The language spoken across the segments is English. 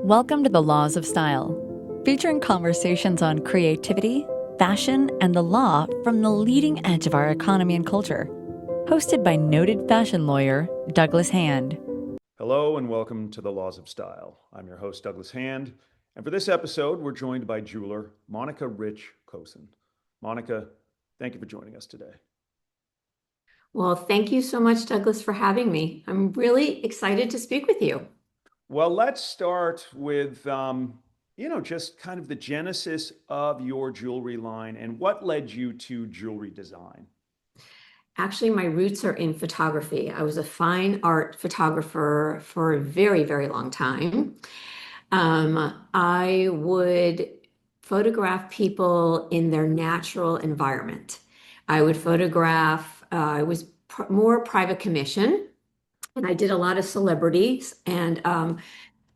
Welcome to the Laws of Style, featuring conversations on creativity, fashion, and the law from the leading edge of our economy and culture. Hosted by noted fashion lawyer Douglas Hand. Hello and welcome to the Laws of Style. I'm your host, Douglas Hand, and for this episode, we're joined by jeweler Monica Rich Kosann. Monica, thank you for joining us today. Well, thank you so much, Douglas, for having me. I'm really excited to speak with you. Well, let's start with, just kind of the genesis of your jewelry line and what led you to jewelry design. Actually, my roots are in photography. I was a fine art photographer for a very, very long time. I would photograph people in their natural environment. I would photograph, it was more private commission, and I did a lot of celebrities.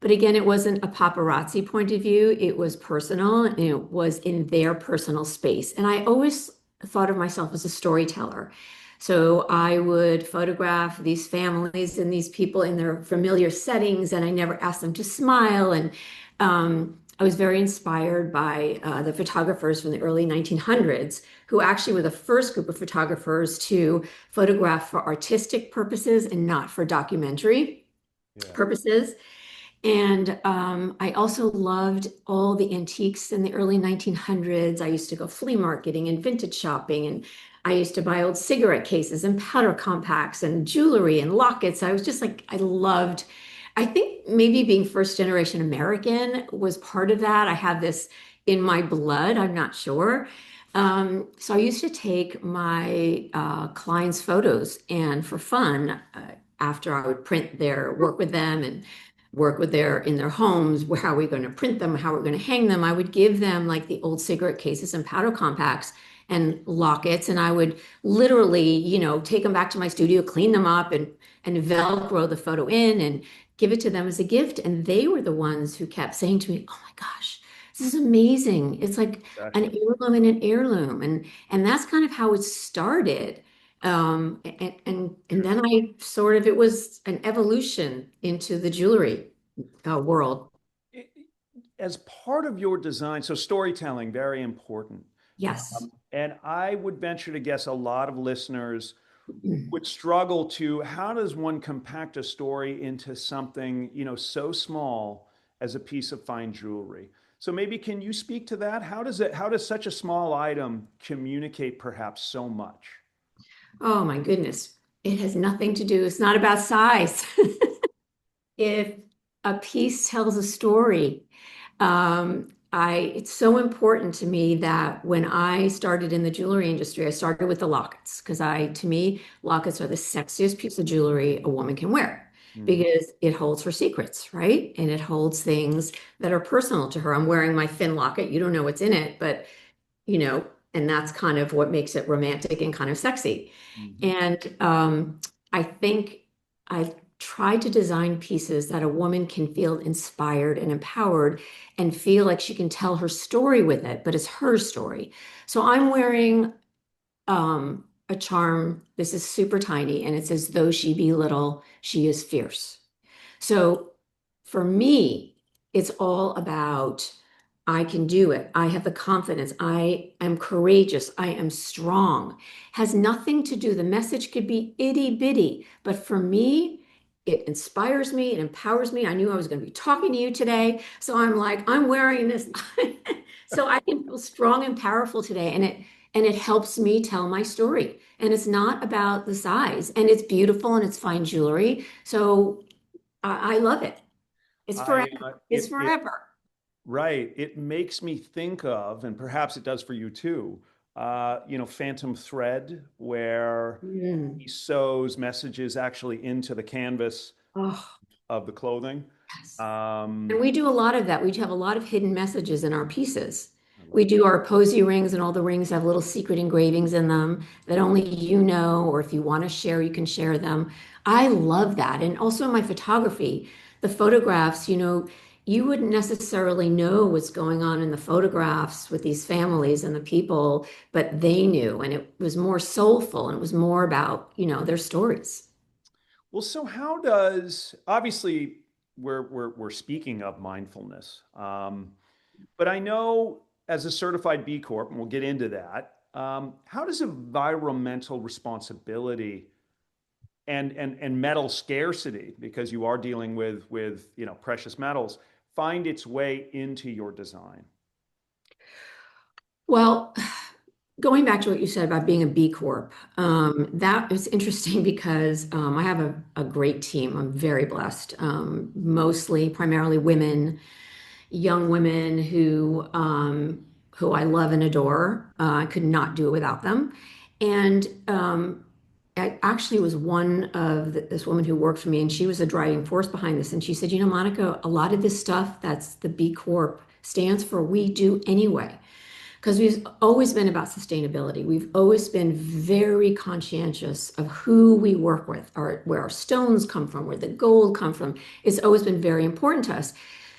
But again, it wasn't a paparazzi point of view. It was personal and it was in their personal space. And I always thought of myself as a storyteller. So I would photograph these families and these people in their familiar settings, and I never asked them to smile. And I was very inspired by the photographers from the early 1900s, who actually were the first group of photographers to photograph for artistic purposes and not for documentary purposes. And I also loved all the antiques in the early 1900s. I used to go flea marketing and vintage shopping, and I used to buy old cigarette cases and powder compacts and jewelry and lockets. I was just like, I think maybe being first generation American was part of that. I have this in my blood, I'm not sure. So I used to take my clients' photos, and for fun, after I would print their work with them and work with in their homes, how are we going to print them, how we're going to hang them, I would give them like the old cigarette cases and powder compacts and lockets, and I would literally, take them back to my studio, clean them up, and Velcro the photo in and give it to them as a gift. And they were the ones who kept saying to me, "Oh my gosh, this is amazing! It's like an heirloom and an heirloom," and that's kind of how it started. And then it was an evolution into the jewelry world. As part of your design, so storytelling, very important. Yes. And I would venture to guess a lot of listeners would struggle to, how does one compact a story into something, so small as a piece of fine jewelry? So maybe can you speak to that? How does such a small item communicate perhaps so much? Oh my goodness. It has nothing to do, it's not about size. If a piece tells a story, it's so important to me that when I started in the jewelry industry, I started with the lockets because to me, lockets are the sexiest piece of jewelry a woman can wear because it holds her secrets, right? And it holds things that are personal to her. I'm wearing my thin locket. You don't know what's in it, but and that's kind of what makes it romantic and kind of sexy. And I think I've tried to design pieces that a woman can feel inspired and empowered and feel like she can tell her story with it, but it's her story. So I'm wearing a charm. This is super tiny, and it says, "Though she be little, she is fierce." So for me, it's all about I can do it. I have the confidence. I am courageous. I am strong. Has nothing to do. The message could be itty bitty, but for me, it inspires me. It empowers me. I knew I was going to be talking to you today, so I'm like, I'm wearing this, so I can feel strong and powerful today, and it helps me tell my story. And it's not about the size, and it's beautiful, and it's fine jewelry. So I love it. It's forever. It's forever. Right. It makes me think of, and perhaps it does for you too, Phantom Thread, where he sews messages actually into the canvas Oh, of the clothing. yes. And we do a lot of that. We have a lot of hidden messages in our pieces. We That. do our posy rings, and all the rings have little secret engravings in them that only you know, or if you want to share, you can share them. I love that. And also in my photography, the photographs, you wouldn't necessarily know what's going on in the photographs with these families and the people, but they knew, and it was more soulful and it was more about, their stories. Well, so how does, obviously, we're speaking of mindfulness. But I know as a certified B Corp, and we'll get into that, how does environmental responsibility and metal scarcity, because you are dealing with precious metals, find its way into your design? Well, going back to what you said about being a B Corp, that is interesting because I have a great team. I'm very blessed. Primarily women, young women who I love and adore. I could not do it without them. And I actually was one of this woman who worked for me, and she was a driving force behind this. And she said, you know, Monica, a lot of this stuff that's the B Corp stands for, we do anyway. Because we've always been about sustainability. We've always been very conscientious of who we work with, or where our stones come from, where the gold come from. It's always been very important to us.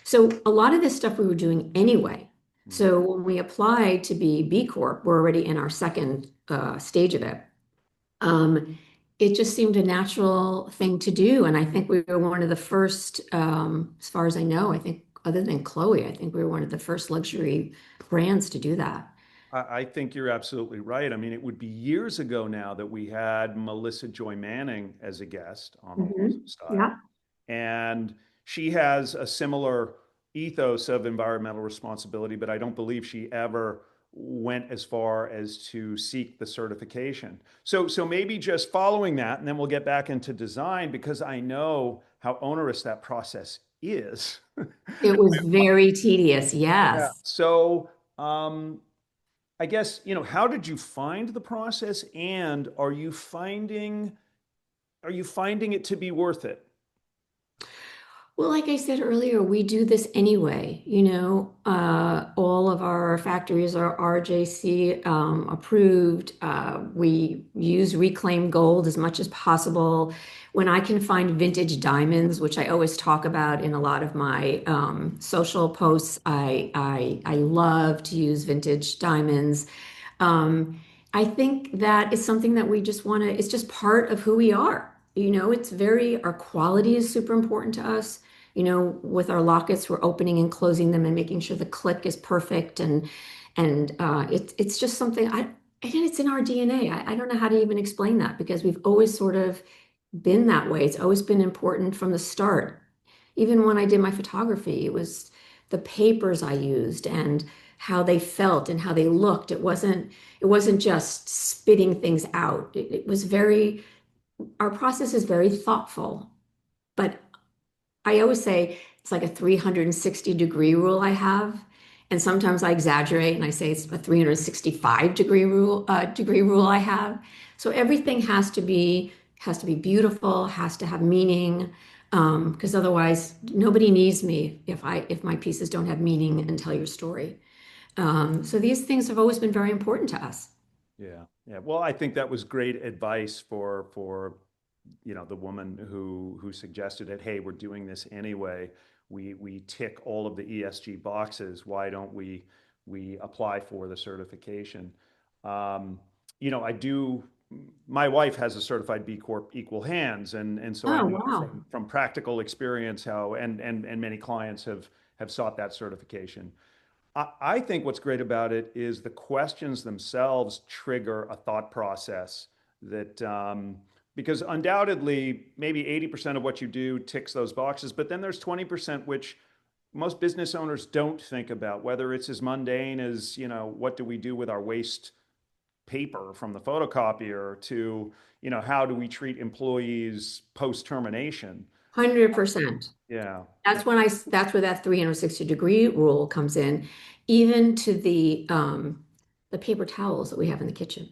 So a lot of this stuff we were doing anyway. Mm. So when we applied to be B Corp, we're already in our second stage of it. It just seemed a natural thing to do. And I think we were one of the first, as far as I know, I think other than Chloe, I think we were one of the first luxury brands to do that. I think you're absolutely right. I mean, it would be years ago now that we had Melissa Joy Manning as a guest on the Laws Mhm. of Style. Yeah. And she has a similar ethos of environmental responsibility, but I don't believe she ever went as far as to seek the certification. So maybe just following that, and then we'll get back into design because I know how onerous that process is. It was very tedious. Yeah. Yes. So, I guess, how did you find the process, and are you finding it to be worth it? Well, like I said earlier, we do this anyway. All of our factories are RJC approved. We use reclaimed gold as much as possible. When I can find vintage diamonds, which I always talk about in a lot of my social posts, I love to use vintage diamonds. I think that is something that we just want to, it's just part of who we are. Our quality is super important to us. With our lockets, we're opening and closing them and making sure the click is perfect. And it's just something again, it's in our DNA. I don't know how to even explain that because we've always sort of been that way. It's always been important from the start. Even when I did my photography, it was the papers I used and how they felt and how they looked. It wasn't just spitting things out. Our process is very thoughtful, but I always say it's like a 360-degree rule I have. And sometimes I exaggerate and I say it's a 365-degree rule I have. So everything has to be beautiful, has to have meaning, because otherwise nobody needs me if my pieces don't have meaning and tell your story. So these things have always been very important to us. Yeah, yeah. Well, I think that was great advice for the woman who suggested it. Hey, we're doing this anyway. We tick all of the ESG boxes. Why don't we apply for the certification? Um, I do. My wife has a certified B Corp Equal Hands, and so I Oh, know wow. from practical experience how and many clients have sought that certification. I think what's great about it is the questions themselves trigger a thought process that, because undoubtedly, maybe 80% of what you do ticks those boxes, but then there's 20% which most business owners don't think about, whether it's as mundane as, what do we do with our waste paper from the photocopier to, how do we treat employees post termination? 100%. Yeah, That's where that 360-degree rule comes in, even to the paper towels that we have in the kitchen.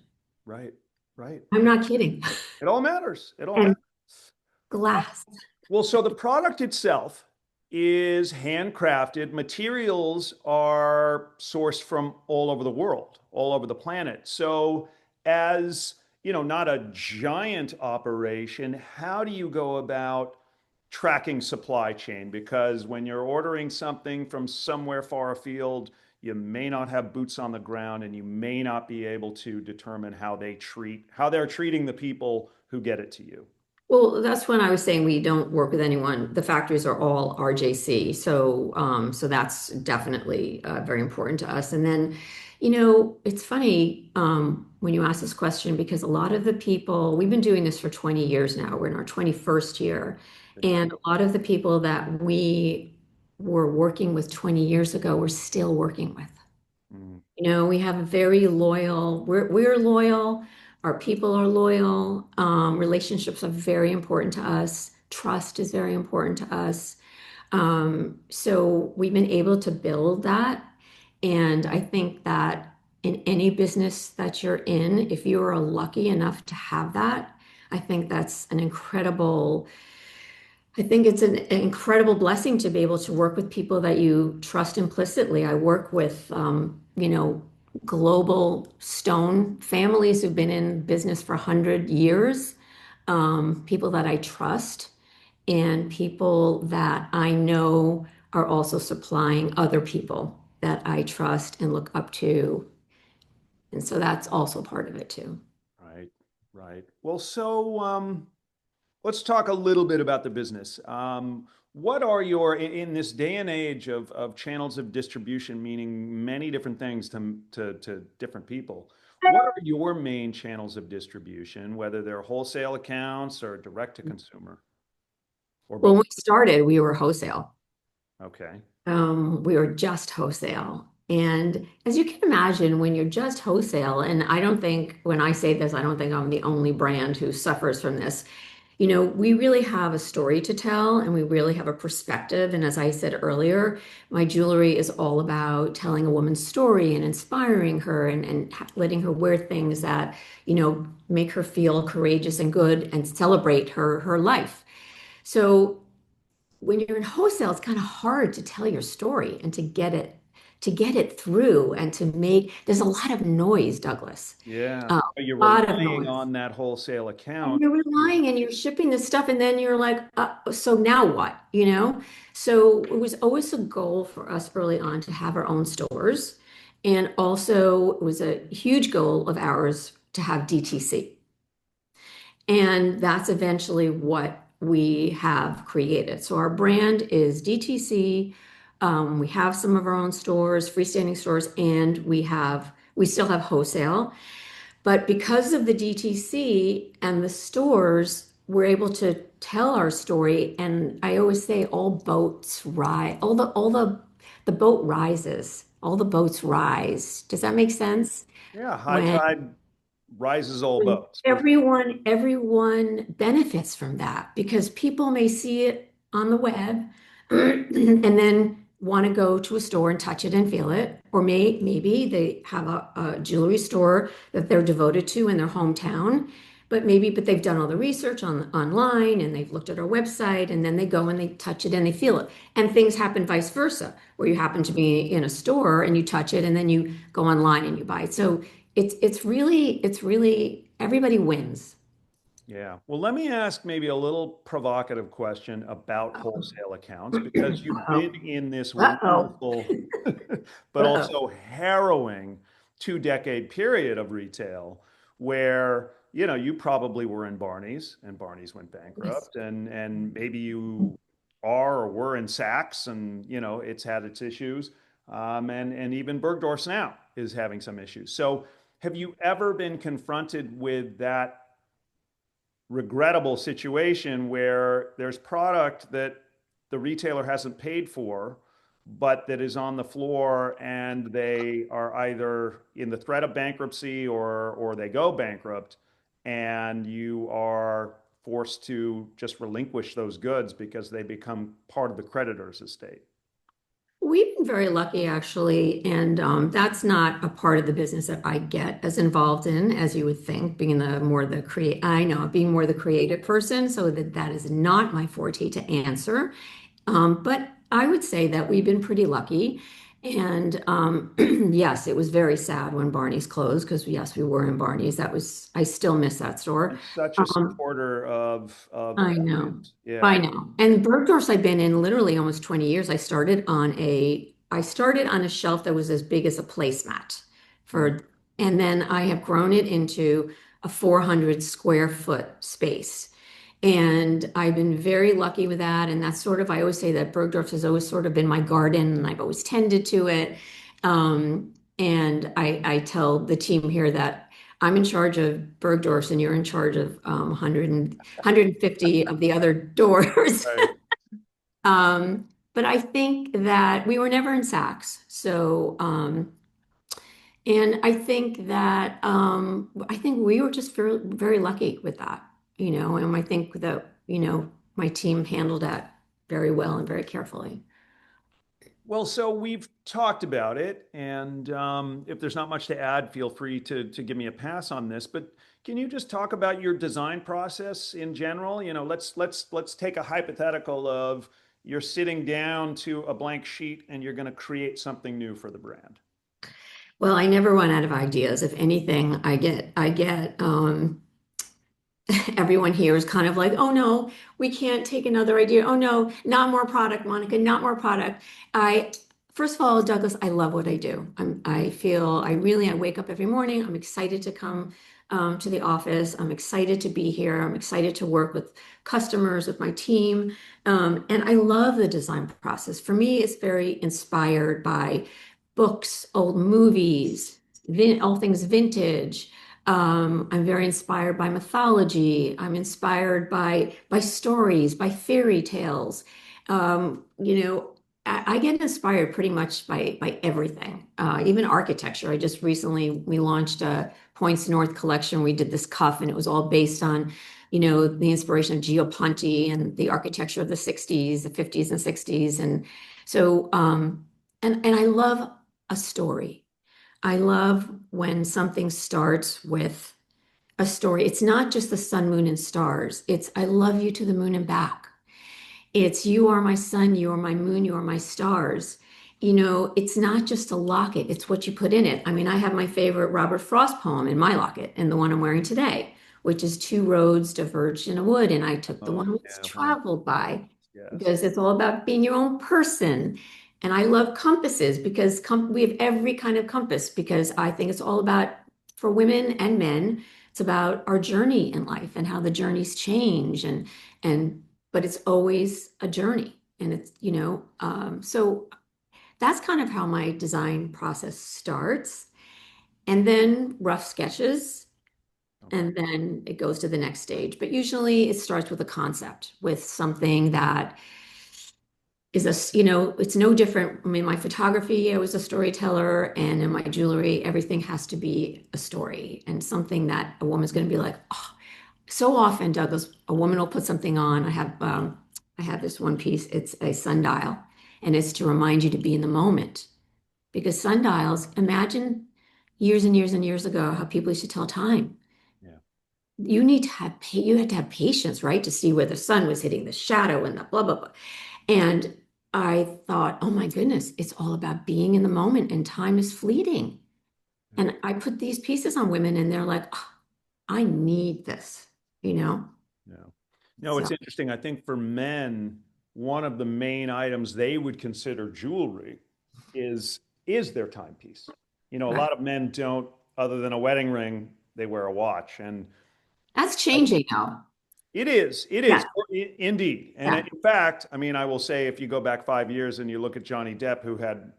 right, right. I'm not kidding. It all matters. It all And matters. glass. Well, so the product itself is handcrafted. Materials are sourced from all over the world, all over the planet. So, as not a giant operation, how do you go about tracking supply chain? Because when you're ordering something from somewhere far afield, you may not have boots on the ground and you may not be able to determine how they're treating the people who get it to you. Well, that's when I was saying we don't work with anyone. The factories are all RJC, so that's definitely very important to us. And then, it's funny when you ask this question because a lot of the people we've been doing this for 20 years now. We're in our 21st year, and a lot of the people that we were working with 20 years ago, we're still working with. Mm, We have a very loyal, we're loyal, our people are loyal, relationships are very important to us, trust is very important to us. So we've been able to build that. And I think that in any business that you're in, if you are lucky enough to have that, I think that's an incredible I think it's an incredible blessing to be able to work with people that you trust implicitly. I work with, global stone families who've been in business for 100 years, people that I trust, and people that I know are also supplying other people that I trust and look up to. And so that's also part of it too. right, right. Well, so let's talk a little bit about the business. What are in this day and age of channels of distribution, meaning many different things to different people? What are your main channels of distribution, whether they're wholesale accounts or direct to consumer or Well, both? when we started, we were wholesale. Okay. We were just wholesale. And as you can imagine, when you're just wholesale, and I don't think when I say this, I don't think I'm the only brand who suffers from this. We really have a story to tell and we really have a perspective. And as I said earlier, my jewelry is all about telling a woman's story and inspiring her and letting her wear things that, make her feel courageous and good and celebrate her life. So when you're in wholesale, it's kind of hard to tell your story and to get it through and there's a lot of noise, Douglas. Yeah. A You're lot of relying noise. on that wholesale And account. you're relying and you're shipping this stuff, and then you're like, so now what? So it was always a goal for us early on to have our own stores. And also, it was a huge goal of ours to have DTC. And that's eventually what we have created. So our brand is DTC. We have some of our own stores, freestanding stores, and we still have wholesale. But because of the DTC and the stores, we're able to tell our story. And I always say all boats rise, the boat rises, all the boats rise. Does that make sense? Yeah. High When tide rises all and boats for sure. everyone benefits from that because people may see it on the web and then want to go to a store and touch it and feel it. Or maybe they have a jewelry store that they're devoted to in their hometown, but they've done all the research online and they've looked at our website and then they go and they touch it and they feel it. And things happen vice versa, where you happen to be in a store and you touch it and then you go online and you buy it. So it's really everybody wins. Yeah. Well, let me ask maybe a little provocative question about wholesale accounts because you've Uh-oh. been in this Uh-oh. wonderful, but Uh-oh. also harrowing 2 decade period of retail where, you probably were in Barney's and Barney's went Yes. bankrupt and maybe you are or were in Saks and, it's had its issues. And even Bergdorf's now is having some issues. So have you ever been confronted with that regrettable situation where there's product that the retailer hasn't paid for, but that is on the floor and they are either in the threat of bankruptcy or they go bankrupt and you are forced to just relinquish those goods because they become part of the creditor's estate. We've been very lucky, actually, and that's not a part of the business that I get as involved in as you would think, being being more the creative person, so that is not my forte to answer. But I would say that we've been pretty lucky. And yes, it was very sad when Barney's closed because yes, we were in Barney's. I still miss that store. I'm such a Um, supporter of I know. Barney's. Yeah. I know. And Bergdorf's I've been in literally almost 20 years. I started on a shelf that was as big as a placemat Mhm. and then I have grown it into a 400 square foot space. And I've been very lucky with that. And that's sort of, I always say that Bergdorf has always sort of been my garden and I've always tended to it. And I tell the team here that I'm in charge of Bergdorf's and you're in charge of 150 of the other doors. Right. But I think that we were never in Saks. So, and I think that I think we were just very, very lucky with that, and I think that, my team handled that very well and very carefully. Well, so we've talked about it, and if there's not much to add, feel free to give me a pass on this. But can you just talk about your design process in general? Let's take a hypothetical of you're sitting down to a blank sheet and you're going to create something new for the brand. Well, I never run out of ideas. If anything, I get everyone here is kind of like, oh no, we can't take another idea. Oh no, not more product, Monica, not more product. I, first of all, Douglas, I love what I do. I wake up every morning. I'm excited to come to the office. I'm excited to be here. I'm excited to work with customers, with my team. And I love the design process. For me, it's very inspired by books, old movies, all things vintage. I'm very inspired by mythology. I'm inspired by stories, by fairy tales. I get inspired pretty much by everything, even architecture. I just recently we launched a Points North collection. We did this cuff, and it was all based on, the inspiration of Gio Ponti and the architecture of the '60s, the '50s and '60s, and so and I love a story. I love when something starts with a story. It's not just the sun, moon, and stars. It's I love you to the moon and back. It's you are my sun, you are my moon, you are my stars. It's not just a locket, it's what you put in it. I mean, I have my favorite Robert Frost poem in my locket and the one I'm wearing today, which is two roads diverged in a wood. And I took the Oh, one yeah, that's one of traveled by yes. because it's all about being your own person. And I love compasses because we have every kind of compass because I think it's all about, for women and men, it's about our journey in life and how the journeys change and but it's always a journey. And it's, so that's kind of how my design process starts. And then rough sketches, Okay. and then it goes to the next stage. But usually it starts with a concept, with something that is it's no different. I mean, my photography, I was a storyteller, and in my jewelry, everything has to be a story and something that a woman's going to be like, oh, so often, Douglas, a woman will put something on. I have this one piece. It's a sundial, and it's to remind you to be in the moment. Because sundials, imagine years and years and years ago how people used to tell time. Yeah. You had to have patience, right, to see where the sun was hitting the shadow and the blah blah blah. And I thought, oh my goodness, it's all about being in the moment, and time is fleeting. Yeah. And I put these pieces on women, and they're like, oh, I need this, you know. No. No, it's So interesting. I think for men, one of the main items they would consider jewelry is their timepiece. A right. lot of men don't, other than a wedding ring, they wear a watch. And That's I, changing now. it Yeah, is indeed. And yeah, in fact, I mean, I will say if you go back 5 years and you look at Johnny Depp, who had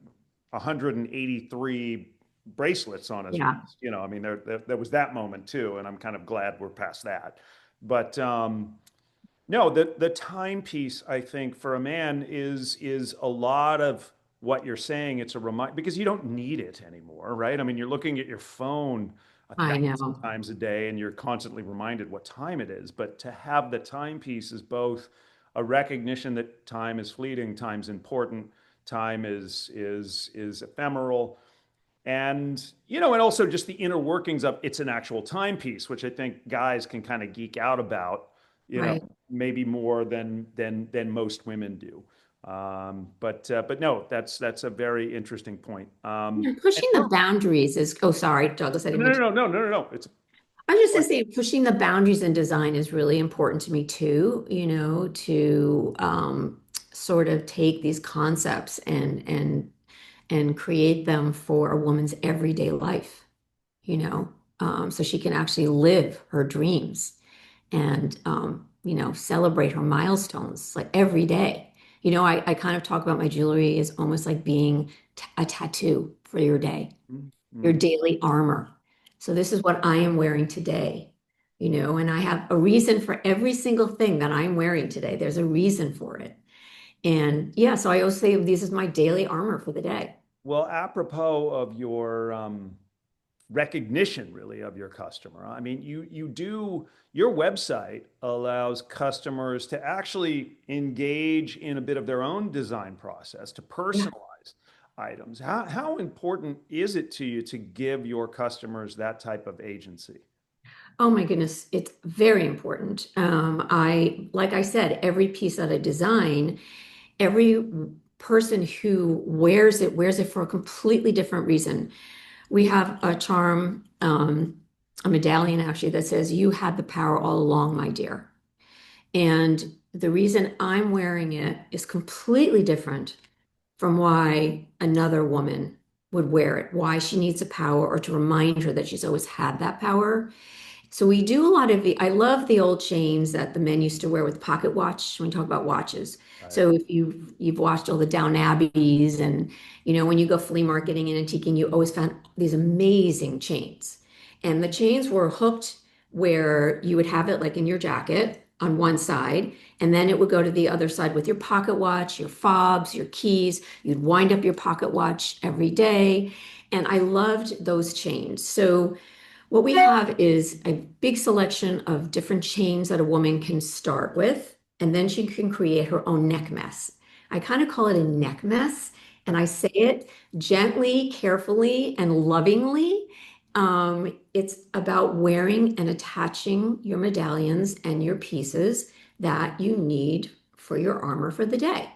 183 bracelets on his yeah. wrist, I mean, there was that moment too. And I'm kind of glad we're past that. But no, the timepiece, I think, for a man is a lot of what you're saying. It's a reminder because you don't need it anymore, right? I mean, you're looking at your phone a I thousand know. times a day and you're constantly reminded what time it is. But to have the timepiece is both a recognition that time is fleeting, time's important, time is ephemeral, and also just the inner workings of it's an actual timepiece, which I think guys can kind of geek out about, you know, Right. maybe more than most women do. But no, that's a very interesting point. And And pushing the boundaries is, oh, sorry, Douglas, I didn't no, mean no, to. no, no, no, no, no. It's I was just gonna say pushing the boundaries in design is really important to me too, to sort of take these concepts and create them for a woman's everyday life, so she can actually live her dreams. And celebrate her milestones like every day. I kind of talk about my jewelry as almost like being a tattoo for your day, your Mhm. daily armor. So this is what I am wearing today, and I have a reason for every single thing that I'm wearing today. There's a reason for it. And yeah, so I always say this is my daily armor for the day. Well, apropos of your recognition really of your customer. I mean, you do your website allows customers to actually engage in a bit of their own design process to Yeah. personalize items. How important is it to you to give your customers that type of agency? Oh my goodness, it's very important. Like I said, every piece that I design, every person who wears it for a completely different reason. We have a charm, a medallion actually that says, "You had the power all along, my dear." And the reason I'm wearing it is completely different from why another woman would wear it, why she needs the power, or to remind her that she's always had that power. So we do a lot of the, I love the old chains that the men used to wear with pocket watch when we talk about watches. Right. So if you've watched all the Down Abbeys and when you go flea marketing and antiquing, you always found these amazing chains. And the chains were hooked where you would have it like in your jacket on one side, and then it would go to the other side with your pocket watch, your fobs, your keys. You'd wind up your pocket watch every day. And I loved those chains. So what we have is a big selection of different chains that a woman can start with, and then she can create her own neck mess. I kind of call it a neck mess, and I say it gently, carefully, and lovingly. It's about wearing and attaching your medallions and your pieces that you need for your armor for the day.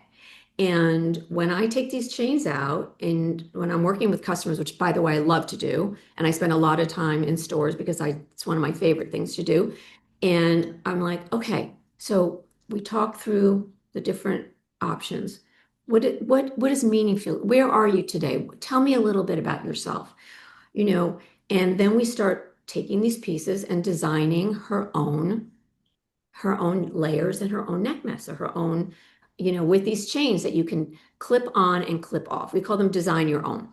And when I take these chains out, and when I'm working with customers, which by the way, I love to do, and I spend a lot of time in stores because it's one of my favorite things to do. And I'm like, okay, so we talk through the different options. What is meaningful? Where are you today? Tell me a little bit about yourself, you know, and then we start taking these pieces and designing her own layers and her own neck mess or her own, with these chains that you can clip on and clip off. We call them design your own.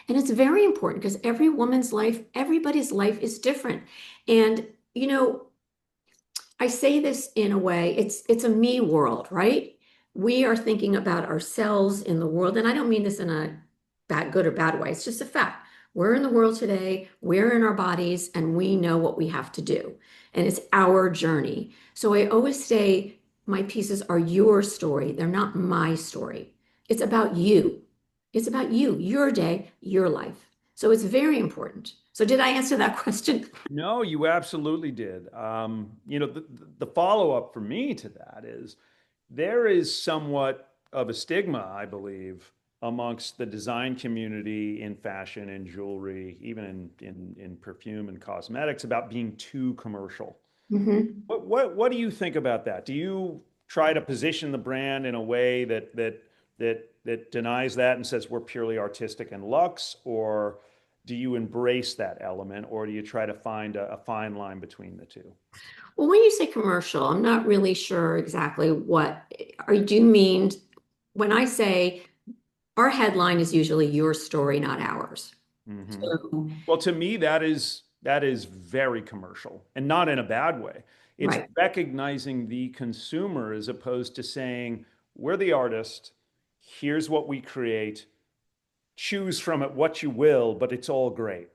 And it's very important because everybody's life is different. And, I say this in a way, it's a me world, right? We are thinking about ourselves in the world, and I don't mean this in a good or bad way. It's just a fact. We're in the world today, we're in our bodies, and we know what we have to do. And it's our journey. So I always say my pieces are your story. They're not my story. It's about you. It's about you, your day, your life. So it's very important. So did I answer that question? No, you absolutely did. The follow-up for me to that is there is somewhat of a stigma, I believe, amongst the design community in fashion and jewelry, even in perfume and cosmetics, about being too commercial. Mhm. What do you think about that? Do you try to position the brand in a way that denies that and says we're purely artistic and luxe, or do you embrace that element, or do you try to find a fine line between the two? Well, when you say commercial, I'm not really sure exactly do you mean when I say our headline is usually your story, not ours. Hmm. So, Well, to me, that is very commercial and not in a bad way. It's right. recognizing the consumer as opposed to saying, we're the artist, here's what we create, choose from it what you will, but it's all great.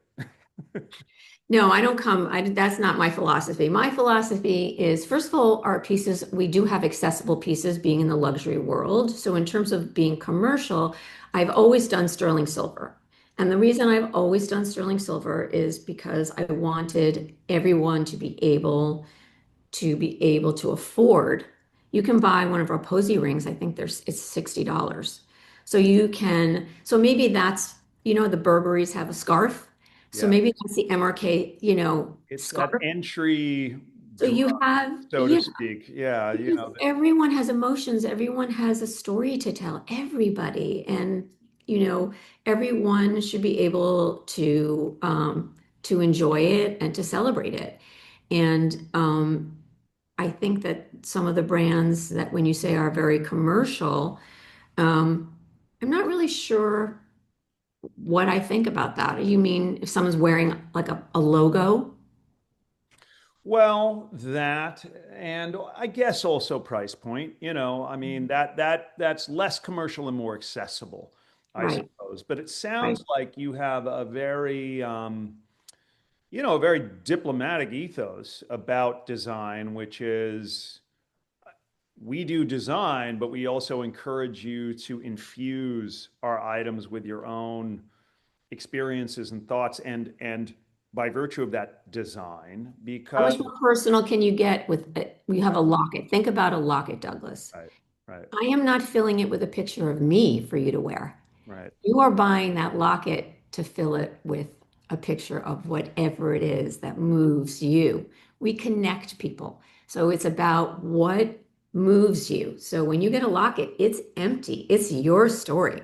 No, I don't come, that's not my philosophy. My philosophy is, first of all, our pieces, we do have accessible pieces being in the luxury world. So in terms of being commercial, I've always done sterling silver. And the reason I've always done sterling silver is because I wanted everyone to be able to afford. You can buy one of our posy rings. I think it's $60. So maybe the Burberrys have a scarf. So Yeah. maybe that's the MRK, It's that scarf. entry So drug, you have, so to yeah, speak. Yeah, because everyone has emotions, everyone has a story to tell, everybody. And, you know, everyone should be able to enjoy it and to celebrate it. And I think that some of the brands that when you say are very commercial, um, I'm not really sure what I think about that. You mean if someone's wearing like a logo? Well, that and I guess also price point, I mean that's less commercial and more accessible, I Right, suppose. But it right. sounds like you have a very diplomatic ethos about design, which is we do design, but we also encourage you to infuse our items with your own experiences and thoughts and by virtue of that design, How because much more personal can you get with it? You have a locket. Think about a locket, Douglas. right, right, I am not filling it with a picture of me for you to wear. right. You are buying that locket to fill it with a picture of whatever it is that moves you. We connect people. So it's about what moves you. So when you get a locket, it's empty. It's your story.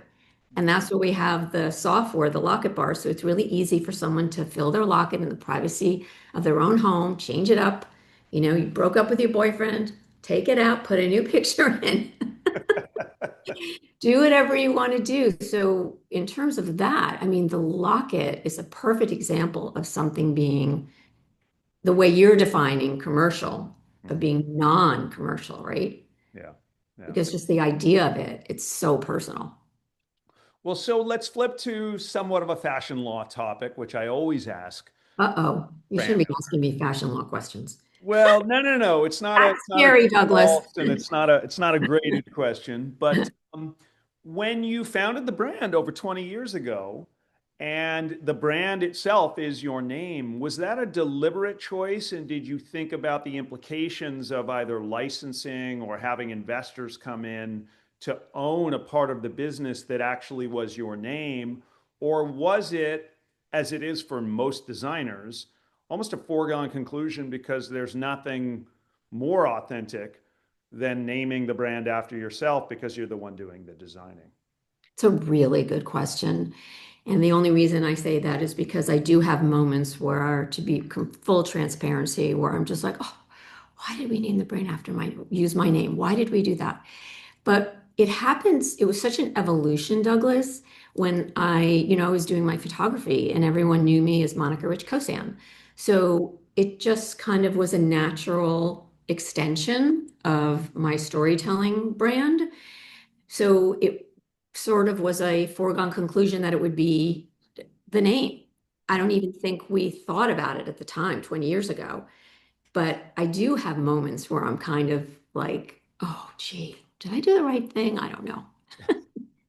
And that's where we have the software, the locket bar. So it's really easy for someone to fill their locket in the privacy of their own home, change it up. You broke up with your boyfriend, take it out, put a new picture in. Do whatever you want to do. So, in terms of that, I mean, the locket is a perfect example of something being the way you're defining commercial, of Mhm. being non-commercial, right? Yeah, yeah. Because just the idea of it, it's so personal. Well, so let's flip to somewhat of a fashion law topic, which I always ask Uh-oh, you brand shouldn't be owners. asking me fashion law questions. Well, no, no, no. That's It's not a scary, Douglas. false and it's not a graded question. But when you founded the brand over 20 years ago, and the brand itself is your name, was that a deliberate choice? And did you think about the implications of either licensing or having investors come in to own a part of the business that actually was your name? Or was it, as it is for most designers, almost a foregone conclusion because there's nothing more authentic than naming the brand after yourself because you're the one doing the designing? It's a really good question. And the only reason I say that is because I do have moments where, to be full transparency, where I'm just like, oh, why did we name the brand after use my name? Why did we do that? But it happens, it was such an evolution, Douglas, when I was doing my photography and everyone knew me as Monica Rich Kosann. So it just kind of was a natural extension of my storytelling brand. So it sort of was a foregone conclusion that it would be the name. I don't even think we thought about it at the time, 20 years ago. But I do have moments where I'm kind of like, oh, gee, did I do the right thing? I don't know.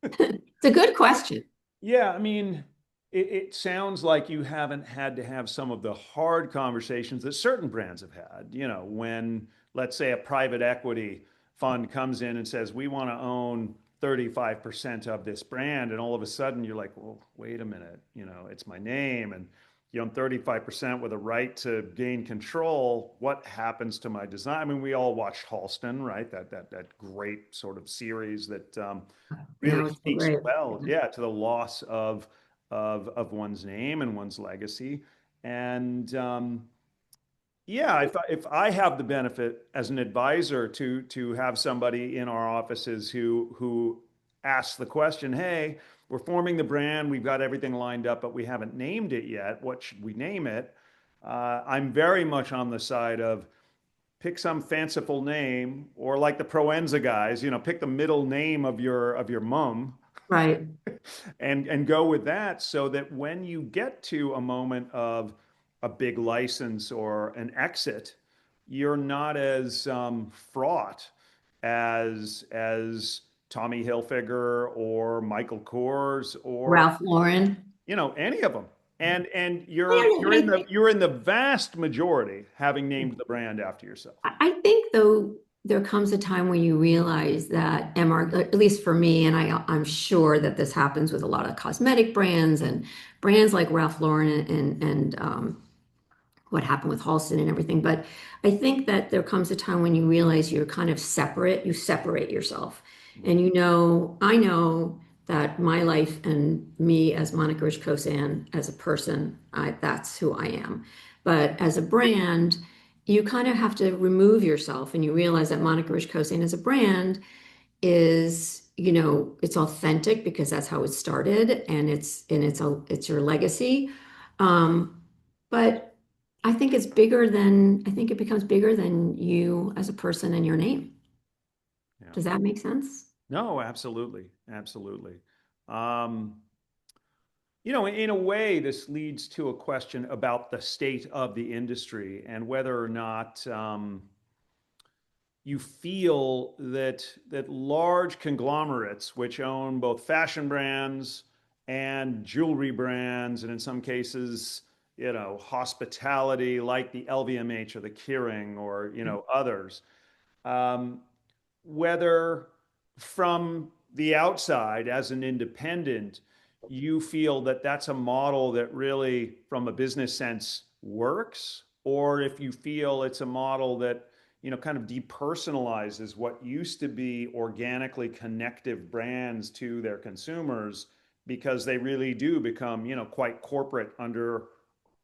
It's a good question. Yeah, I mean, it sounds like you haven't had to have some of the hard conversations that certain brands have had. When, let's say, a private equity fund comes in and says, we want to own 35% of this brand. And all of a sudden you're like, well, wait a minute, it's my name. And you own 35% with a right to gain control. What happens to my design? I mean, we all watched Halston, right? That great sort of series that That really was so speaks great. well, yeah, to the loss of one's name and one's legacy. And yeah, if I have the benefit as an advisor to have somebody in our offices who asks the question, hey, we're forming the brand, we've got everything lined up, but we haven't named it yet. What should we name it? I'm very much on the side of pick some fanciful name, or like the Proenza guys, pick the middle name of your mom Right. and go with that, so that when you get to a moment of a big license or an exit, you're not as fraught as Tommy Hilfiger or Michael Kors or Ralph Lauren. any of them. And I you're don't know, you're but in the vast majority having named the brand after yourself. I think though there comes a time when you realize that MR, at least for me, and I'm sure that this happens with a lot of cosmetic brands and brands like Ralph Lauren and what happened with Halston and everything. But I think that there comes a time when you realize you're kind of separate. You separate yourself. And I know that my life and me as Monica Rich Kosann, as a person, that's who I am. But as a brand, you kind of have to remove yourself and you realize that Monica Rich Kosann as a brand is, it's authentic because that's how it started and it's your legacy. Um, but I think it becomes bigger than you as a person and your name. Yeah. Does that make sense? No, absolutely. Absolutely. Um, in a way, this leads to a question about the state of the industry and whether or not you feel that large conglomerates, which own both fashion brands and jewelry brands, and in some cases, hospitality like the LVMH or the Kering or others, um, whether from the outside as an independent, you feel that that's a model that really, from a business sense, works, or if you feel it's a model that, kind of depersonalizes what used to be organically connective brands to their consumers because they really do become, quite corporate under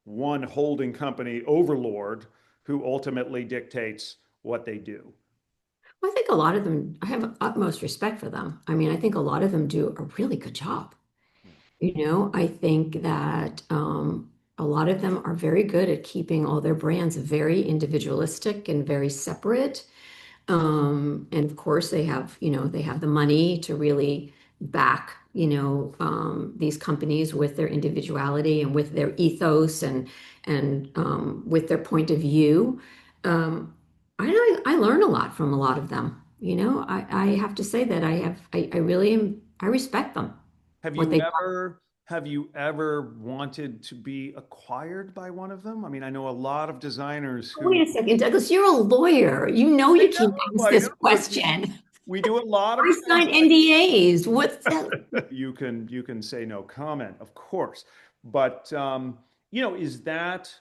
one holding company overlord who ultimately dictates what they do. Well, I think a lot of them, I have utmost respect for them. I mean, I think a lot of them do a really good job. Yeah. I think that a lot of them are very good at keeping all their brands very individualistic and very separate. And of course, they have the money to really back, these companies with their individuality and with their ethos and with their point of view. Um, I learn a lot from a lot of them. I have to say that I really I respect them, Have what you they. ever have you ever wanted to be acquired by one of them? I mean, I know a lot of designers who Wait a second, Douglas, you're a lawyer. You know I you can't know, ask I this know, but question. we do a lot of I sign NDAs. What's that? you can say no comment, of course. But is that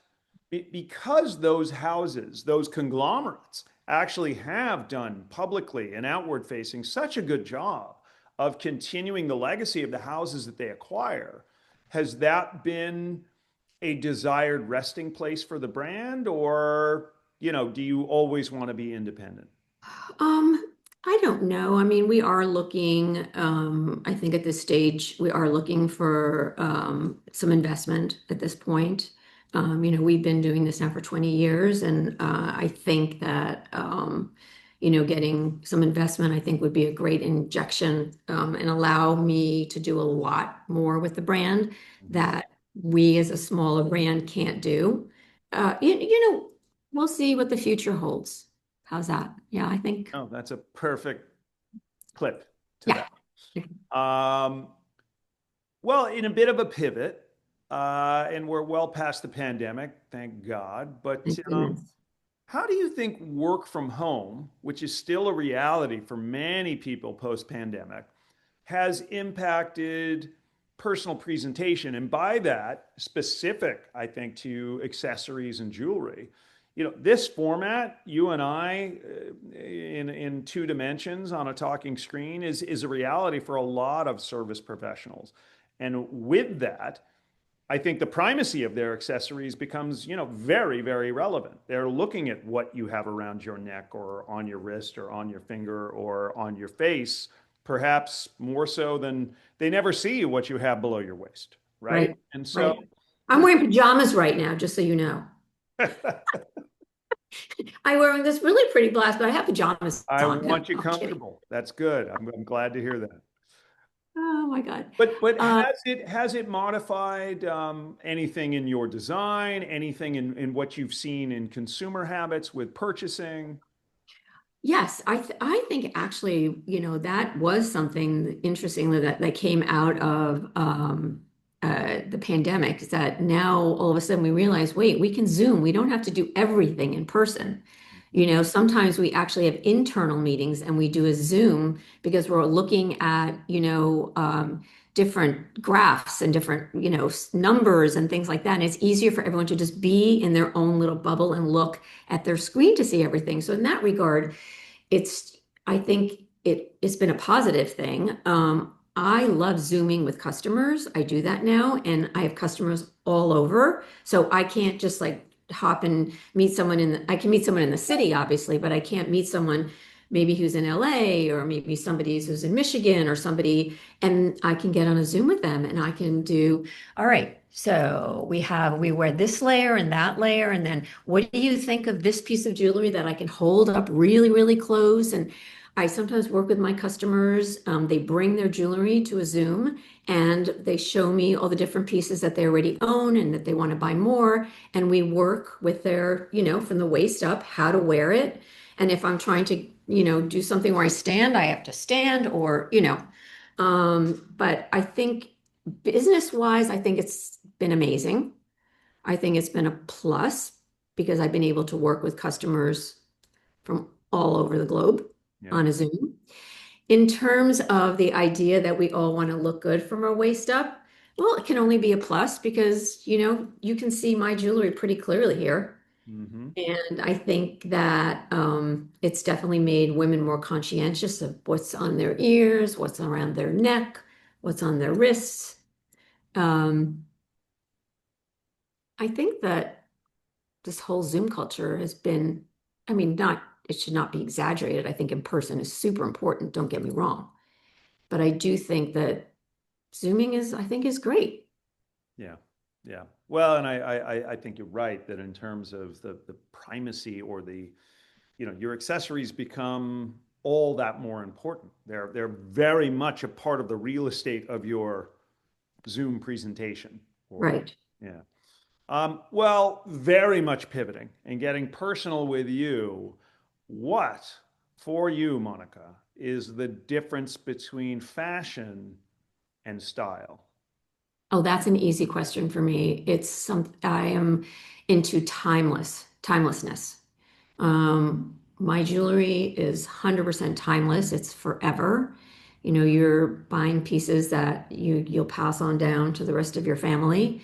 because those houses, those conglomerates actually have done publicly and outward facing such a good job of continuing the legacy of the houses that they acquire, has that been a desired resting place for the brand, or do you always want to be independent? Um, I don't know. I mean, we are looking, I think at this stage, we are looking for some investment at this point. We've been doing this now for 20 years, and I think that, getting some investment, I think would be a great injection and allow me to do a lot more with the brand Mhm. that we as a smaller brand can't do. We'll see what the future holds. How's that? Yeah, I think, Oh, that's a perfect clip to yeah. that. Well, in a bit of a pivot, and we're well past the pandemic, thank God. But Thank goodness. how do you think work from home, which is still a reality for many people post-pandemic, has impacted personal presentation? And by that, specific, I think, to accessories and jewelry. This format, you and I, in two dimensions on a talking screen, is a reality for a lot of service professionals. And with that, I think the primacy of their accessories becomes, very, very relevant. They're looking at what you have around your neck or on your wrist or on your finger or on your face, perhaps more so than they never see what you have below your waist, right? Right, And so right. I'm wearing pajamas right now, just so you know. I'm wearing this really pretty blouse, but I have pajamas I on. No, want you I'm kidding. comfortable. That's good. I'm glad to hear that. Oh my God. But Uh, has it modified anything in your design, anything in what you've seen in consumer habits with purchasing? Yes, I think actually, that was something interesting that came out of the pandemic. Is that now all of a sudden we realize, wait, we can Zoom. We don't have to do everything in person. Sometimes we actually have internal meetings and we do a Zoom because we're looking at, different graphs and different, numbers and things like that. And it's easier for everyone to just be in their own little bubble and look at their screen to see everything. So in that regard, it's I think it's been a positive thing. I love Zooming with customers. I do that now, and I have customers all over. So I can't just like hop and meet someone I can meet someone in the city, obviously, but I can't meet someone maybe who's in LA or maybe somebody who's in Michigan or somebody, and I can get on a Zoom with them and I can do, all right, so we wear this layer and that layer, and then what do you think of this piece of jewelry that I can hold up really, really close? And I sometimes work with my customers. They bring their jewelry to a Zoom and they show me all the different pieces that they already own and that they want to buy more. And we work with their, from the waist up, how to wear it. And if I'm trying to, do something where I stand, I have to stand but I think business wise, I think it's been amazing. I think it's been a plus because I've been able to work with customers from all over the globe Yeah. on a Zoom. In terms of the idea that we all want to look good from our waist up, well, it can only be a plus because, you can see my jewelry pretty clearly here. Mm-hmm. And I think that it's definitely made women more conscientious of what's on their ears, what's around their neck, what's on their wrists. Um, I think that this whole Zoom culture has been, I mean, it should not be exaggerated. I think in person is super important, don't get me wrong. But I do think that Zooming I think is great. Yeah, yeah. Well, and I think you're right that in terms of the primacy or your accessories become all that more important. They're very much a part of the real estate of your Zoom presentation. Or Right. yeah. Well, very much pivoting and getting personal with you. What for you, Monica, is the difference between fashion and style? Oh, that's an easy question for me. I am into timelessness. My jewelry is 100% timeless. It's forever. You're buying pieces that you'll pass on down to the rest of your family.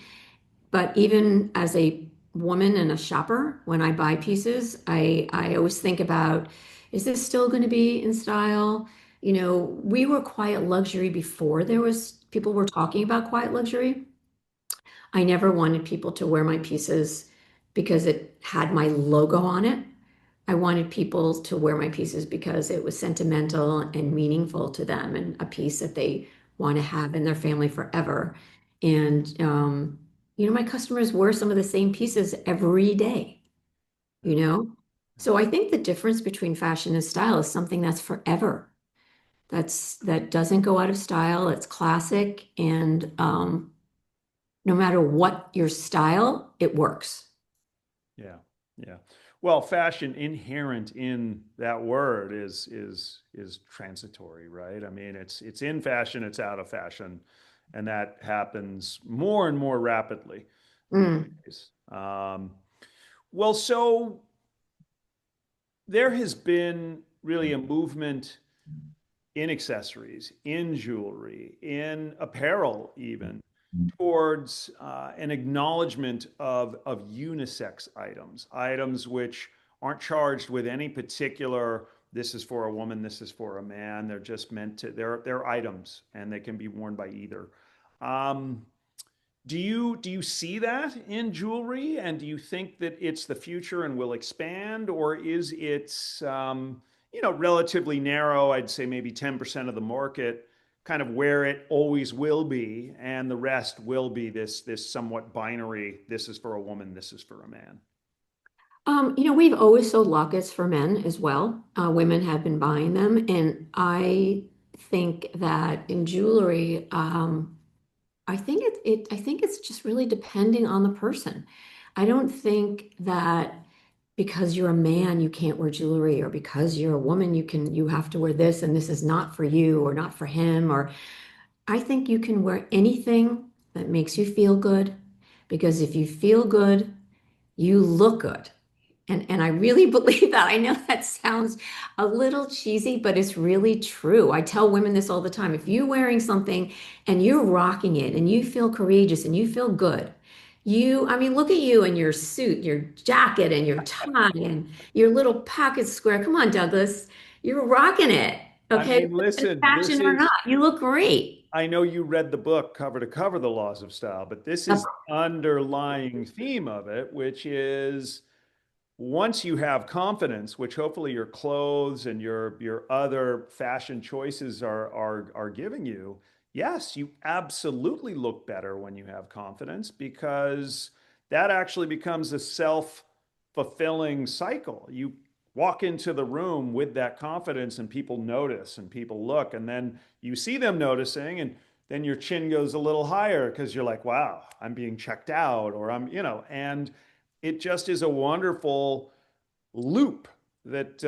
But even as a woman and a shopper, when I buy pieces, I always think about, is this still going to be in style? We were quiet luxury before people were talking about quiet luxury. I never wanted people to wear my pieces because it had my logo on it. I wanted people to wear my pieces because it was sentimental and meaningful to them and a piece that they want to have in their family forever. And, my customers wear some of the same pieces every day, you know? So I think the difference between fashion and style is something that's forever. That doesn't go out of style. It's classic. And no matter what your style, it works. Yeah, yeah. Well, fashion inherent in that word is transitory, right? I mean, it's in fashion, it's out of fashion, and that happens more and more rapidly these Mm, days. Well, so there has been really a movement in accessories, in jewelry, in apparel, even towards an acknowledgement of unisex items, items which aren't charged with any particular, this is for a woman, this is for a man. They're just meant to, they're items and they can be worn by either. Um, do you see that in jewelry, and do you think that it's the future and will expand, or is it relatively narrow? I'd say maybe 10% of the market, kind of where it always will be, and the rest will be this somewhat binary. This is for a woman. This is for a man. we've always sold lockets for men as well. Women have been buying them, and I think that in jewelry, I think it's just really depending on the person. I don't think that because you're a man you can't wear jewelry, or because you're a woman you have to wear this and this is not for you or not for him. Or I think you can wear anything that makes you feel good, because if you feel good, you look good. And I really believe that. I know that sounds a little cheesy, but it's really true. I tell women this all the time. If you're wearing something and you're rocking it and you feel courageous and you feel good, I mean, look at you and your suit, your jacket and your tie and your little pocket square. Come on, Douglas. You're rocking it. I Okay. mean, listen, this Fashion or is not, you look great. I know you read the book cover to cover, The Laws of Style, but this Yep. is the underlying theme of it, which is once you have confidence, which hopefully your clothes and your other fashion choices are giving you, yes, you absolutely look better when you have confidence because that actually becomes a self-fulfilling cycle. You walk into the room with that confidence and people notice and people look and then you see them noticing and then your chin goes a little higher because you're like, wow, I'm being checked out or and it just is a wonderful loop that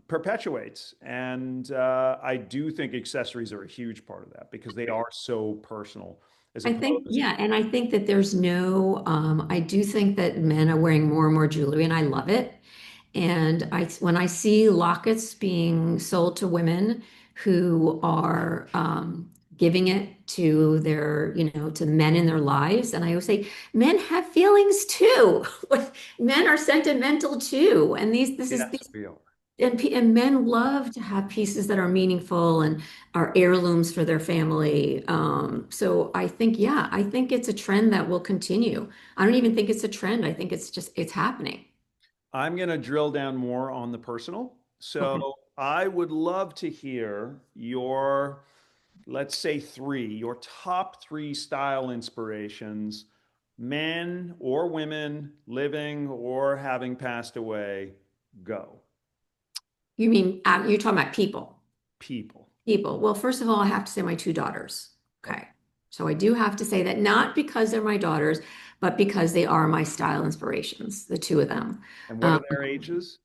perpetuates. And I do think accessories are a huge part of that because they are so personal as I think, opposed. yeah, and I think that there's no, I do think that men are wearing more and more jewelry, and I love it. And when I see lockets being sold to women who are giving it to to men in their lives, and I always say, men have feelings too. Men are sentimental too, and Yes, we are. and men love to have pieces that are meaningful and are heirlooms for their family. So I think, yeah, I think it's a trend that will continue. I don't even think it's a trend. I think it's happening. I'm going to drill down more on the personal. So Okay. I would love to hear your, let's say your top three style inspirations, men or women, living or having passed away. Go. You mean you're talking about people? People. People. Well, first of all, I have to say my two daughters. Okay. Okay. So I do have to say that not because they're my daughters, but because they are my style inspirations, the two of them. And what Um, are their ages?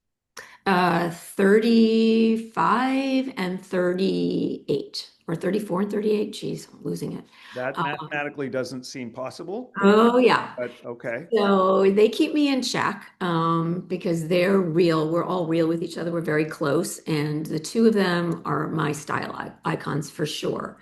35 and 38, or 34 and 38. Geez, I'm losing it. That Um, mathematically doesn't seem possible, oh, yeah. but okay. So they keep me in check because they're real. We're all real with each other. We're very close. And the two of them are my style icons for sure.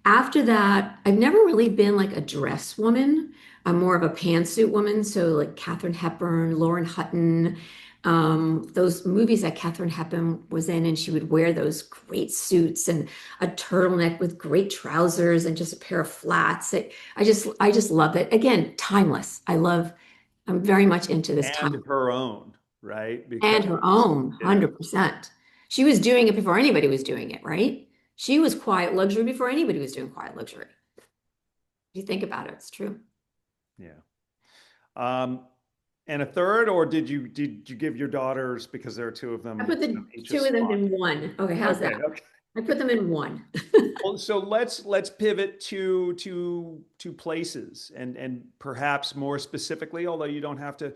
After that, I've never really been like a dress woman. I'm more of a pantsuit woman. So like Katharine Hepburn, Lauren Hutton, those movies that Katharine Hepburn was in, and she would wear those great suits and a turtleneck with great trousers and just a pair of flats. I just love it. Again, timeless. I'm very much into this And time her own, right? and Because her own, yeah, 100%. She was doing it before anybody was doing it, right? She was quiet luxury before anybody was doing quiet luxury. If you think about it, it's true. yeah. Um, and a third, or did you give your daughters because there are two of I them put the each a two of them spot? in one. Okay, how's Okay, that? okay. I put them in one. Well, so let's pivot to places and perhaps more specifically, although you don't have to,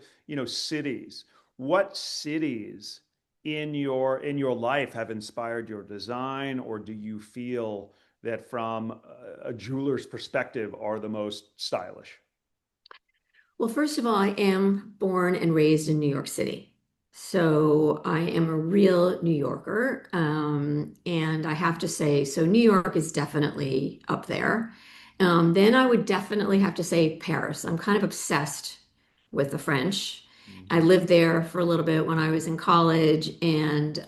cities. What cities in your life have inspired your design, or do you feel that from a jeweler's perspective are the most stylish? Well, first of all, I am born and raised in New York City. So I am a real New Yorker. And I have to say, so New York is definitely up there. Then I would definitely have to say Paris. I'm kind of obsessed with the French. I Mhm. lived there for a little bit when I was in college, and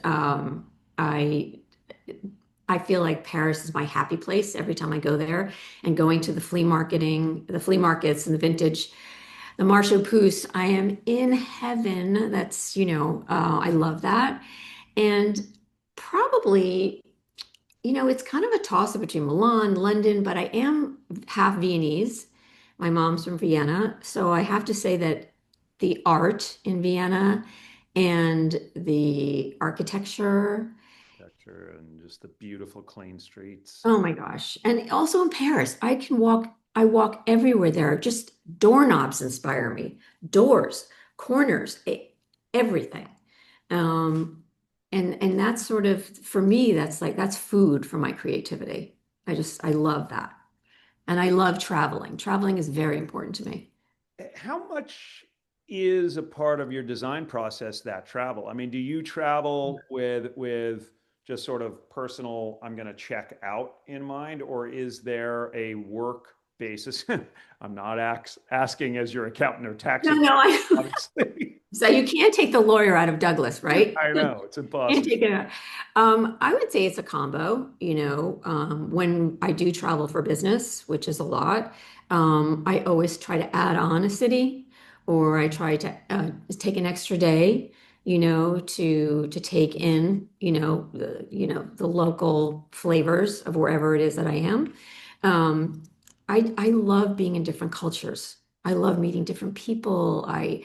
I I feel like Paris is my happy place every time I go there. And going to the flea markets and the Marshall Poos, I am in heaven. I love that. And probably, it's kind of a toss-up between Milan, London, but I am half Viennese. My mom's from Vienna. So I have to say that the art in Vienna and the architecture. Architecture and just the beautiful clean streets. Oh my gosh. And also in Paris, I walk everywhere there. Just doorknobs inspire me. Doors, corners, everything. Um, and that's sort of, for me, that's food for my creativity. I love that. And I love traveling. Traveling is very important to me. How much is a part of your design process that travel? I mean, do you travel with just sort of personal, I'm going to check out in mind, or is there a work basis? I'm not asking as your accountant or tax No, advisor, no, I obviously. So you can't take the lawyer out of Douglas, right? I know, it's Can't impossible. take it out. I would say it's a combo, when I do travel for business, which is a lot, I always try to add on a city, or I try to take an extra day, to take in, the local flavors of wherever it is that I am. I love being in different cultures. I love meeting different people. I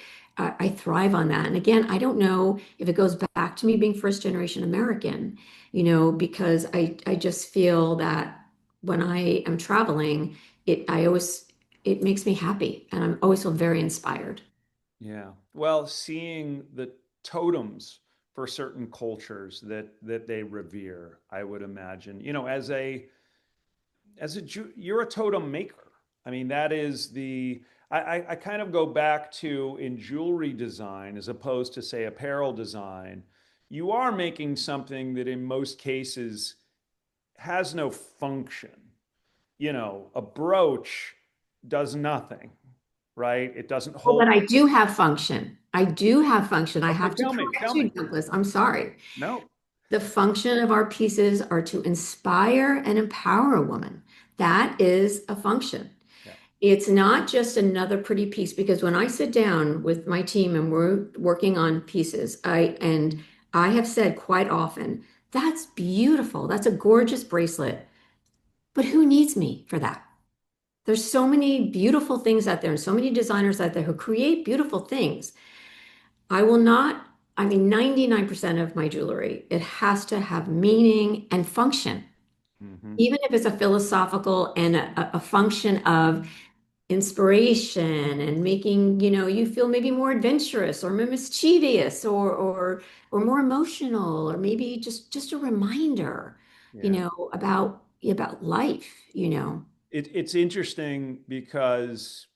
thrive on that. And again, I don't know if it goes back to me being first generation American, because I just feel that when I am traveling, it makes me happy, and I'm always feel very inspired. Yeah. Well, seeing the totems for certain cultures that they revere, I would imagine. As a Jew, you're a totem maker. I mean, that is the I kind of go back to in jewelry design as opposed to say apparel design. You are making something that in most cases has no function. A brooch does nothing, right? It doesn't Oh, but hold. I do have function. I do have function. I Okay, have to tell correct me. you, Douglas. I'm sorry. No. The function of our pieces are to inspire and empower a woman. That is a function. Yeah. It's not just another pretty piece, because when I sit down with my team and we're working on pieces, I have said quite often, that's beautiful. That's a gorgeous bracelet. But who needs me for that? There's so many beautiful things out there and so many designers out there who create beautiful things. I will not, I mean, 99% of my jewelry, it has to have meaning and function, Hmm. even if it's a philosophical and a function of inspiration and making, you feel maybe more adventurous or more mischievous, or more emotional, or maybe just a reminder, Yeah. about life. It's interesting because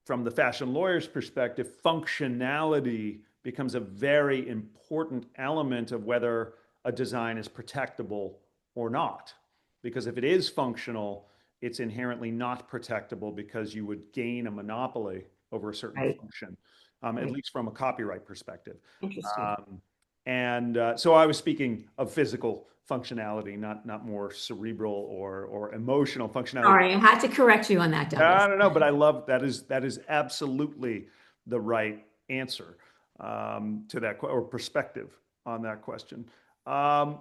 from the fashion lawyer's perspective, functionality becomes a very important element of whether a design is protectable or not. Because if it is functional, it's inherently not protectable because you would gain a monopoly over a certain Right, function, at right. least from a copyright perspective. Interesting. Um, and so I was speaking of physical functionality, not more cerebral or emotional functionality. Sorry, I had to correct you on that, Douglas. I don't know, but I love that is absolutely the right answer to that or perspective on that question. Um,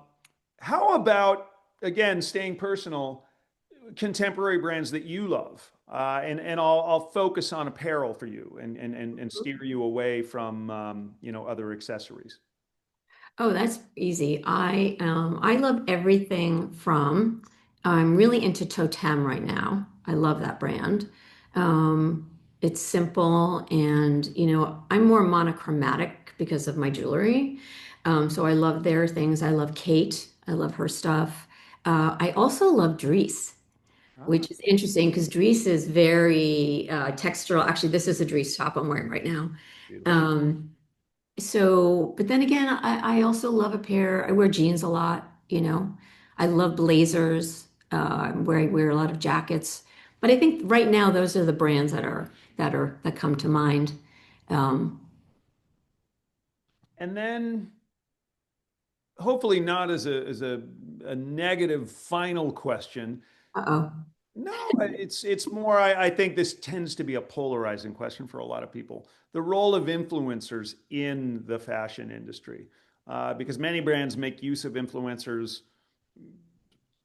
how about again staying personal, contemporary brands that you love, and I'll focus on apparel for you and steer you away from other accessories. Oh, that's easy. I love everything from I'm really into Totem right now. I love that brand. It's simple, and I'm more monochromatic because of my jewelry. So I love their things. I love Kate. I love her stuff. I also love Dries, Ah, which is interesting because Dries is very textural. Actually, this is a Dries top I'm wearing right now. beautiful. Um, but then again, I also love a pair. I wear jeans a lot. I love blazers, where I wear a lot of jackets. But I think right now those are the brands that come to mind. Um, And then hopefully not as a negative final question. uh-oh. No, it's more. I think this tends to be a polarizing question for a lot of people. The role of influencers in the fashion industry, because many brands make use of influencers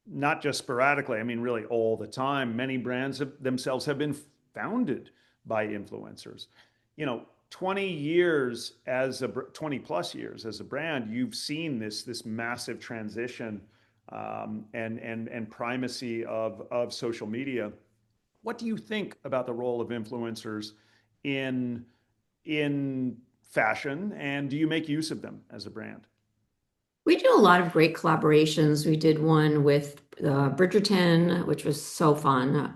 not just sporadically. I mean, really all the time. Many brands themselves have been founded by influencers. 20 years 20 plus years as a brand, you've seen this massive transition and primacy of social media. What do you think about the role of influencers in in fashion, and do you make use of them as a brand? We do a lot of great collaborations. We did one with Bridgerton, which was so fun.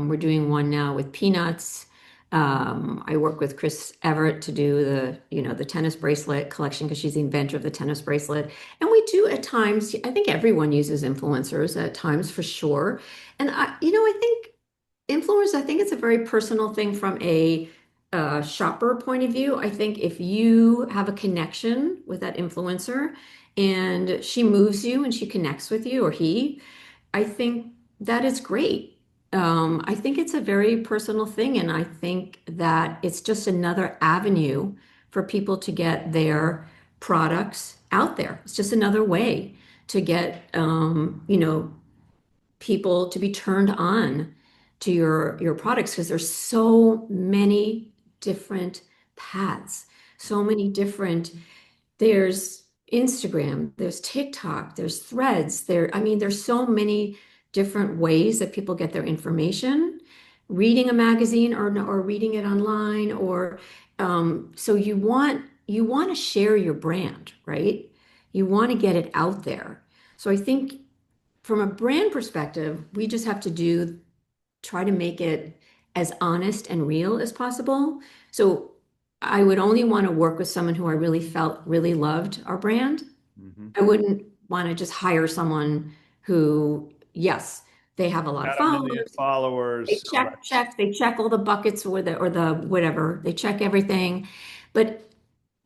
We're doing one now with Peanuts. I work with Chris Everett to do the tennis bracelet collection because she's the inventor of the tennis bracelet. And we do at times, I think everyone uses influencers at times for sure. And I think influencers, I think it's a very personal thing from a a shopper point of view, I think if you have a connection with that influencer and she moves you and she connects with you or he, I think that is great. I think it's a very personal thing, and I think that it's just another avenue for people to get their products out there. It's just another way to get, people to be turned on to your products because there's so many different paths, so many different there's Instagram, there's TikTok, there's Threads, I mean, there's so many different ways that people get their information, reading a magazine or reading it online, or so you want to share your brand, right? You want to get it out there. So I think from a brand perspective, we just have to try to make it as honest and real as possible. So I would only want to work with someone who I really felt really loved our brand. Mm-hmm. I wouldn't want to just hire someone who, yes, they have a lot of Got a million followers. They followers. All that. they check all the buckets or the whatever. They check everything. But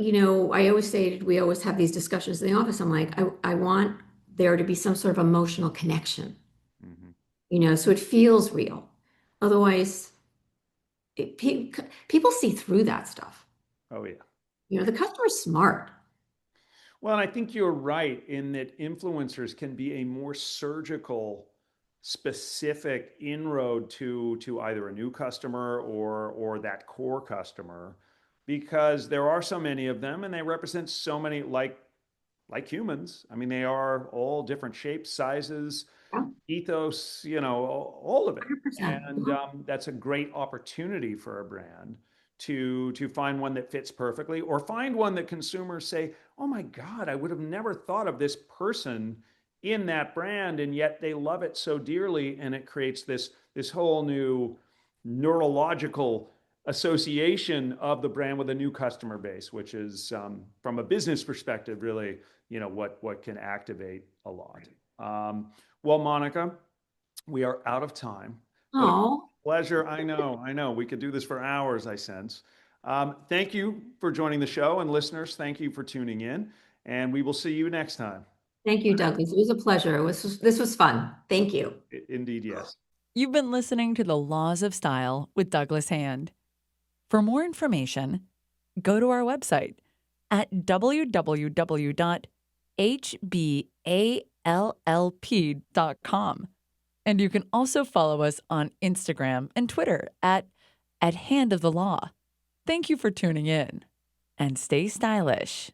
I always say we always have these discussions in the office. I'm like, I want there to be some sort of emotional connection, Mhm. so it feels real. Otherwise, people see through that stuff. Oh, yeah. The customer's smart. Well, and I think you're right in that influencers can be a more surgical, specific inroad to either a new customer or that core customer, because there are so many of them and they represent so many like humans. I mean, they are all different shapes, sizes, Yeah, ethos, all of it. 100%. And that's a great opportunity for a brand to find one that fits perfectly, or find one that consumers say, "Oh my God, I would have never thought of this person in that brand," and yet they love it so dearly, and it creates this whole new neurological association of the brand with a new customer base, which is from a business perspective, really, what can activate a lot. Well, Monica, we are out of time, but a Oh, pleasure. I know. We could do this for hours, I sense. Thank you for joining the show, and listeners, thank you for tuning in, and we will see you next time. thank you, Douglas. It was a pleasure. This was fun. Thank you. Indeed, yes. You've been listening to The Laws of Style with Douglas Hand. For more information, go to our website at www.hballp.com. And you can also follow us on Instagram and Twitter at Hand of the Law. Thank you for tuning in, and stay stylish.